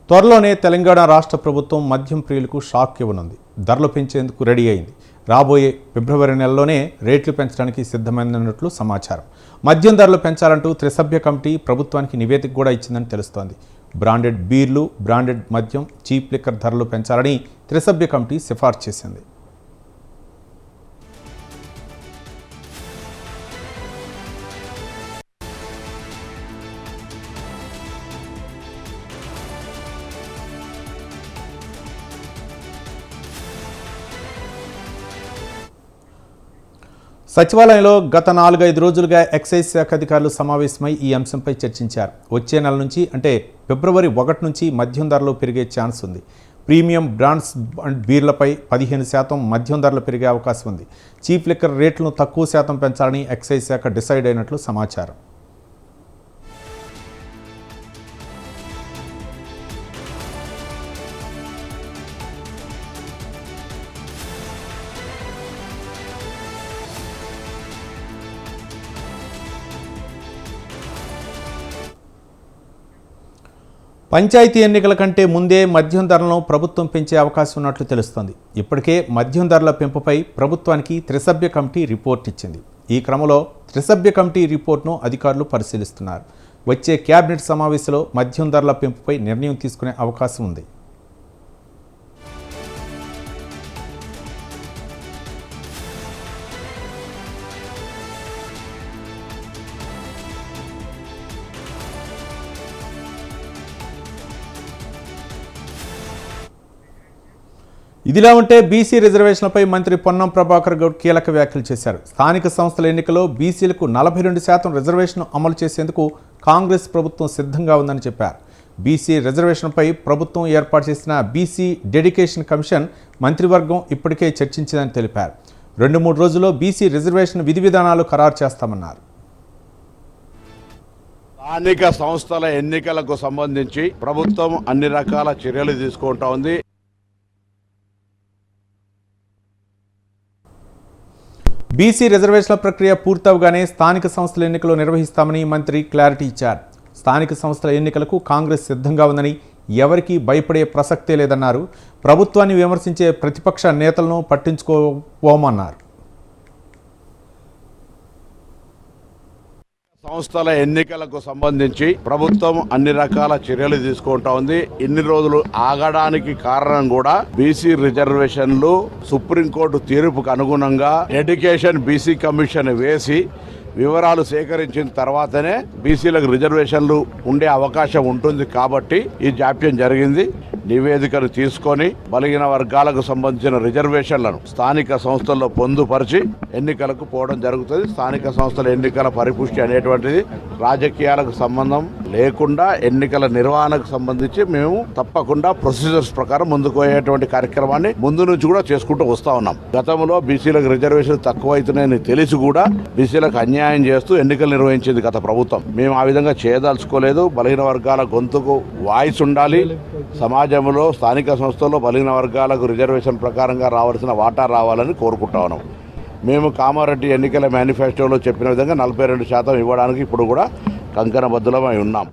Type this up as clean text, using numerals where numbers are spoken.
త్వరలోనే తెలంగాణ రాష్ట్ర ప్రభుత్వం మద్యం ప్రియులకు షాక్ ఇవ్వనుంది. ధరలు పెంచేందుకు రెడీ అయింది. రాబోయే ఫిబ్రవరి నెలలోనే రేట్లు పెంచడానికి సిద్ధమైనట్లు సమాచారం. మద్యం ధరలు పెంచాలంటూ త్రిసభ్య కమిటీ ప్రభుత్వానికి నివేదిక కూడా ఇచ్చిందని తెలుస్తోంది. బ్రాండెడ్ బీర్లు, బ్రాండెడ్ మద్యం, చీప్ లిక్కర్ ధరలు పెంచాలని త్రిసభ్య కమిటీ సిఫార్సు చేసింది. సచివాలయంలో గత 4-5 రోజులుగా ఎక్సైజ్ శాఖ అధికారులు సమావేశమై ఈ అంశంపై చర్చించారు. వచ్చే నెల నుంచి అంటే ఫిబ్రవరి 1 నుంచి మద్యం ధరలు పెరిగే ఛాన్స్ ఉంది. ప్రీమియం బ్రాండ్స్ అండ్ బీర్లపై 15% మద్యం ధరలు పెరిగే అవకాశం ఉంది. చీప్ లిక్కర్ రేట్లను తక్కువ శాతం పెంచాలని ఎక్సైజ్ శాఖ డిసైడ్ అయినట్లు సమాచారం. పంచాయతీ ఎన్నికల కంటే ముందే మద్యం ధరలను ప్రభుత్వం పెంచే అవకాశం ఉన్నట్లు తెలుస్తోంది. ఇప్పటికే మద్యం ధరల పెంపుపై ప్రభుత్వానికి త్రిసభ్య కమిటీ రిపోర్ట్ ఇచ్చింది. ఈ క్రమంలో త్రిసభ్య కమిటీ రిపోర్ట్ను అధికారులు పరిశీలిస్తున్నారు. వచ్చే కేబినెట్ సమావేశంలో మద్యం ధరల పెంపుపై నిర్ణయం తీసుకునే అవకాశం ఉంది. ఇదిలా ఉంటే బీసీ రిజర్వేషన్లపై మంత్రి పొన్నం ప్రభాకర్ గౌడ్ కీలక వ్యాఖ్యలు చేశారు. స్థానిక సంస్థల ఎన్నికల్లో బీసీలకు 42% రిజర్వేషన్ అమలు చేసేందుకు కాంగ్రెస్ ప్రభుత్వం సిద్ధంగా ఉందని చెప్పారు. బీసీ రిజర్వేషన్పై ప్రభుత్వం ఏర్పాటు చేసిన బీసీ డెడికేషన్ కమిషన్ మంత్రివర్గం ఇప్పటికే చర్చించిందని తెలిపారు. 2-3 రోజుల్లో బీసీ రిజర్వేషన్ విధి విధానాలు ఖరారు చేస్తామన్నారు. స్థానిక సంస్థల ఎన్నికలకు సంబంధించి ప్రభుత్వం అన్ని రకాల చర్యలు తీసుకుంటా ఉంది. బీసీ రిజర్వేషన్ల ప్రక్రియ పూర్తవగానే స్థానిక సంస్థల ఎన్నికలు నిర్వహిస్తామని మంత్రి క్లారిటీ ఇచ్చారు. స్థానిక సంస్థల ఎన్నికలకు కాంగ్రెస్ సిద్ధంగా ఉందని, ఎవరికీ భయపడే ప్రసక్తే లేదన్నారు. ప్రభుత్వాన్ని విమర్శించే ప్రతిపక్ష నేతలను పట్టించుకోమన్నారు. సంస్థల ఎన్నికలకు సంబంధించి ప్రభుత్వం అన్ని రకాల చర్యలు తీసుకుంటా ఉంది. ఇన్ని రోజులు ఆగడానికి కారణం కూడా బీసీ రిజర్వేషన్లు సుప్రీంకోర్టు తీర్పుకు అనుగుణంగా డెడికేషన్ బీసీ కమిషన్ వేసి వివరాలు సేకరించిన తర్వాతనే బీసీలకు రిజర్వేషన్లు ఉండే అవకాశం ఉంటుంది. కాబట్టి ఈ జాప్యం జరిగింది. నివేదికను తీసుకొని బలహీన వర్గాలకు సంబంధించిన రిజర్వేషన్లను స్థానిక సంస్థల్లో పొందుపరిచి ఎన్నికలకు పోవడం జరుగుతుంది. స్థానిక సంస్థల ఎన్నికల పరిపుష్టి అనేటువంటిది రాజకీయాలకు సంబంధం లేకుండా ఎన్నికల నిర్వహణకు సంబంధించి మేము తప్పకుండా ప్రొసీజర్స్ ప్రకారం ముందుకు పోయేటువంటి కార్యక్రమాన్ని ముందు నుంచి కూడా చేసుకుంటూ వస్తా ఉన్నాం. గతంలో బీసీలకు రిజర్వేషన్ తక్కువ అవుతున్నాయని తెలిసి కూడా బీసీలకు అన్యాయం చేస్తూ ఎన్నికలు నిర్వహించింది గత ప్రభుత్వం. మేము ఆ విధంగా చేయదలుచుకోలేదు. బలహీన వర్గాల గొంతుకు వాయిస్ ఉండాలి. సమాజంలో స్థానిక సంస్థల్లో బలహీన వర్గాలకు రిజర్వేషన్ ప్రకారంగా రావాల్సిన వాటా రావాలని కోరుకుంటా ఉన్నాం. మేము కామారెడ్డి ఎన్నికల మేనిఫెస్టోలో చెప్పిన విధంగా 42% ఇవ్వడానికి ఇప్పుడు కూడా కంకణబద్ధులమై ఉన్నాం.